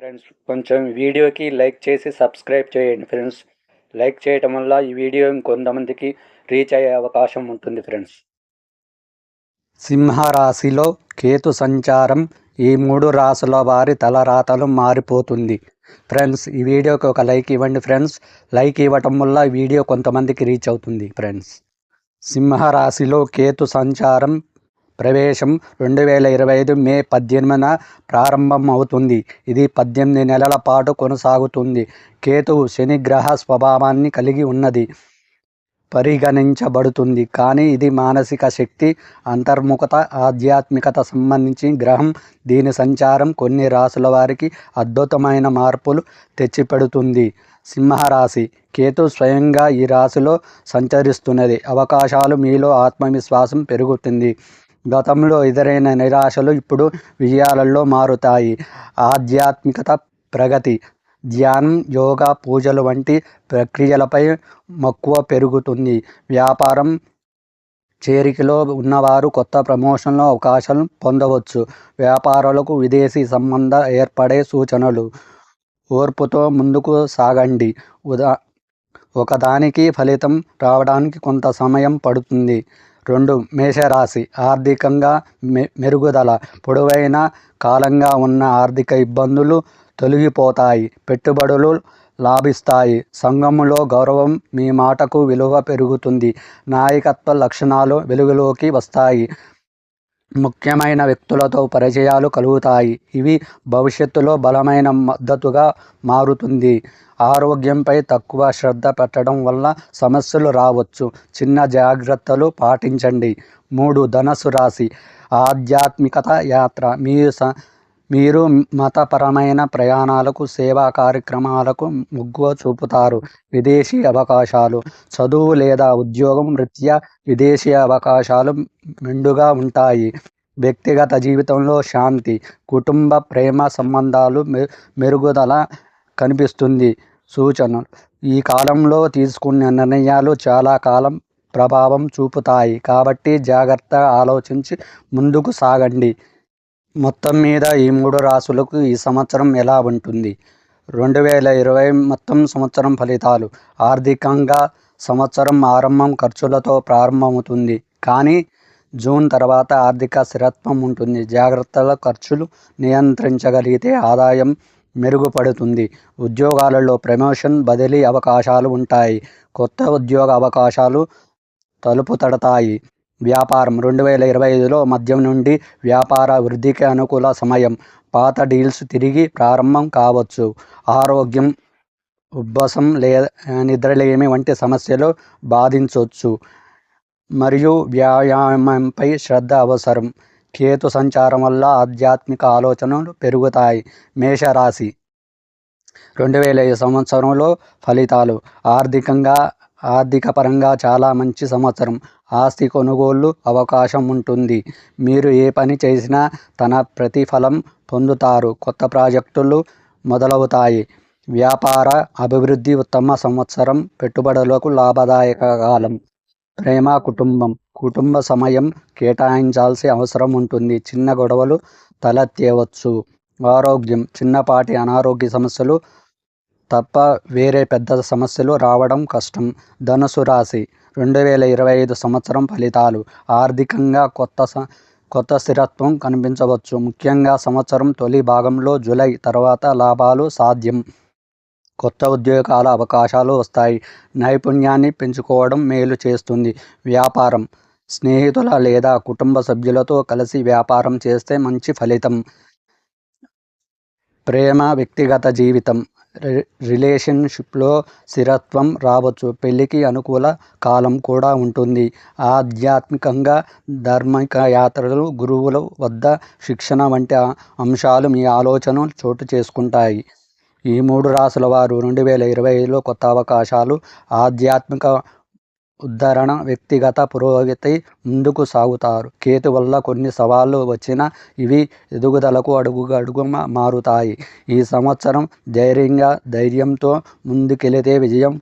Friends, కొంచెం వీడియోకి like చేసి సబ్స్క్రైబ్ చేయండి ఫ్రెండ్స్. లైక్ చేయటం వల్ల ఈ వీడియో ఇంకొంతమందికి రీచ్ అయ్యే అవకాశం ఉంటుంది ఫ్రెండ్స్. సింహరాశిలో కేతు సంచారం ఈ 3 రాశుల వారి తలరాతలు మారిపోతుంది. ఫ్రెండ్స్, ఈ వీడియోకి ఒక లైక్ ఇవ్వండి ఫ్రెండ్స్. లైక్ ఇవ్వటం వల్ల ఈ వీడియో కొంతమందికి రీచ్ అవుతుంది ఫ్రెండ్స్. సింహరాశిలో కేతు సంచారం ప్రవేశం 2025 మే 18న ప్రారంభం అవుతుంది. ఇది 18 నెలల పాటు కొనసాగుతుంది. కేతువు శనిగ్రహ స్వభావాన్ని కలిగి ఉన్నది పరిగణించబడుతుంది. కానీ ఇది మానసిక శక్తి, అంతర్ముఖత, ఆధ్యాత్మికత సంబంధించి గ్రహం. దీని సంచారం కొన్ని రాశుల వారికి అద్భుతమైన మార్పులు తెచ్చిపెడుతుంది. సింహరాశి కేతు స్వయంగా ఈ రాశిలో సంచరిస్తున్నది. అవకాశాలు, మీలో ఆత్మవిశ్వాసం పెరుగుతుంది. గతంలో ఎదురైన నిరాశలు ఇప్పుడు విజయాలలో మారుతాయి. ఆధ్యాత్మికత, ప్రగతి, ధ్యానం, యోగా, పూజలు వంటి ప్రక్రియలపై మక్కువ పెరుగుతుంది. వ్యాపారం చేరికలో ఉన్నవారు కొత్త ప్రమోషన్ల అవకాశాలు పొందవచ్చు. వ్యాపారులకు విదేశీ సంబంధ ఏర్పడే సూచనలు. ఓర్పుతో ముందుకు సాగండి. ఒకదానికి ఫలితం రావడానికి కొంత సమయం పడుతుంది. 2. మేషరాశి ఆర్థికంగా మెరుగుదల. పొడవైన కాలంగా ఉన్న ఆర్థిక ఇబ్బందులు తొలగిపోతాయి. పెట్టుబడులు లాభిస్తాయి. సంఘములో గౌరవం, మీ మాటకు విలువ పెరుగుతుంది. నాయకత్వ లక్షణాలు వెలుగులోకి వస్తాయి. ముఖ్యమైన వ్యక్తులతో పరిచయాలు కలుగుతాయి. ఇవి భవిష్యత్తులో బలమైన మద్దతుగా మారుతుంది. ఆరోగ్యంపై తక్కువ శ్రద్ధ పెట్టడం వల్ల సమస్యలు రావచ్చు. చిన్న జాగ్రత్తలు పాటించండి. 3. ధనుస్సు రాశి ఆధ్యాత్మికత యాత్ర. మీరు మతపరమైన ప్రయాణాలకు, సేవా కార్యక్రమాలకు మొగ్గు చూపుతారు. విదేశీ అవకాశాలు. చదువు లేదా ఉద్యోగం రీత్యా విదేశీ అవకాశాలు మెండుగా ఉంటాయి. వ్యక్తిగత జీవితంలో శాంతి, కుటుంబ, ప్రేమ సంబంధాలు మెరుగుదల కనిపిస్తుంది. సూచనలు. ఈ కాలంలో తీసుకునే నిర్ణయాలు చాలా కాలం ప్రభావం చూపుతాయి. కాబట్టి జాగ్రత్తగా ఆలోచించి ముందుకు సాగండి. మొత్తం మీద ఈ 3 రాశులకు ఈ సంవత్సరం ఎలా ఉంటుంది? 2020 మొత్తం సంవత్సరం ఫలితాలు. ఆర్థికంగా సంవత్సరం ఆరంభం ఖర్చులతో ప్రారంభమవుతుంది. కానీ జూన్ తర్వాత ఆర్థిక స్థిరత్వం ఉంటుంది. జాగ్రత్తల ఖర్చులు నియంత్రించగలిగితే ఆదాయం మెరుగుపడుతుంది. ఉద్యోగాలలో ప్రమోషన్, బదిలీ అవకాశాలు ఉంటాయి. కొత్త ఉద్యోగ అవకాశాలు తలుపు తడతాయి. వ్యాపారం 2025లో మధ్యం నుండి వ్యాపార వృద్ధికి అనుకూల సమయం. పాత డీల్స్ తిరిగి ప్రారంభం కావచ్చు. ఆరోగ్యం ఉబ్బసం లేదా నిద్రలేమి వంటి సమస్యలు బాధించవచ్చు. మరియు వ్యాయామంపై శ్రద్ధ అవసరం. కేతు సంచారం వల్ల ఆధ్యాత్మిక ఆలోచనలు పెరుగుతాయి. మేషరాశి 2025 సంవత్సరంలో ఫలితాలు. ఆర్థిక పరంగా చాలా మంచి సంవత్సరం. ఆస్తి కొనుగోలు అవకాశం ఉంటుంది. మీరు ఏ పని చేసినా తన ప్రతిఫలం పొందుతారు. కొత్త ప్రాజెక్టులు మొదలవుతాయి. వ్యాపార అభివృద్ధి ఉత్తమ సంవత్సరం. పెట్టుబడులకు లాభదాయక కాలం. ప్రేమ, కుటుంబ సమయం కేటాయించాల్సిన అవసరం ఉంటుంది. చిన్న గొడవలు తలెత్తవచ్చు. ఆరోగ్యం చిన్నపాటి అనారోగ్య సమస్యలు తప్ప వేరే పెద్ద సమస్యలు రావడం కష్టం. ధనుసు రాశి 2025 సంవత్సరం ఫలితాలు. ఆర్థికంగా కొత్త స్థిరత్వం కనిపించవచ్చు. ముఖ్యంగా సంవత్సరం తొలి భాగంలో జూలై తర్వాత లాభాలు సాధ్యం. కొత్త ఉద్యోగాల అవకాశాలు వస్తాయి. నైపుణ్యాన్ని పెంచుకోవడం మేలు చేస్తుంది. వ్యాపారం స్నేహితుల లేదా కుటుంబ సభ్యులతో కలిసి వ్యాపారం చేస్తే మంచి ఫలితం. ప్రేమ, వ్యక్తిగత జీవితం. రిలేషన్షిప్లో స్థిరత్వం రావచ్చు. పెళ్లికి అనుకూల కాలం కూడా ఉంటుంది. ఆధ్యాత్మికంగా ధార్మిక యాత్రలు, గురువుల వద్ద శిక్షణ వంటి అంశాలు మీ ఆలోచనలు చోటు చేసుకుంటాయి. ఈ 3 రాశుల వారు 2025లో కొత్త అవకాశాలు, ఆధ్యాత్మిక ఉద్ధరణ, వ్యక్తిగత పురోగతి ముందుకు సాగుతారు. కేతు వల్ల కొన్ని సవాళ్లు వచ్చినా ఇవి ఎదుగుదలకు అడుగుగా మారుతాయి. ఈ సంవత్సరం ధైర్యంతో ముందుకెళితే విజయం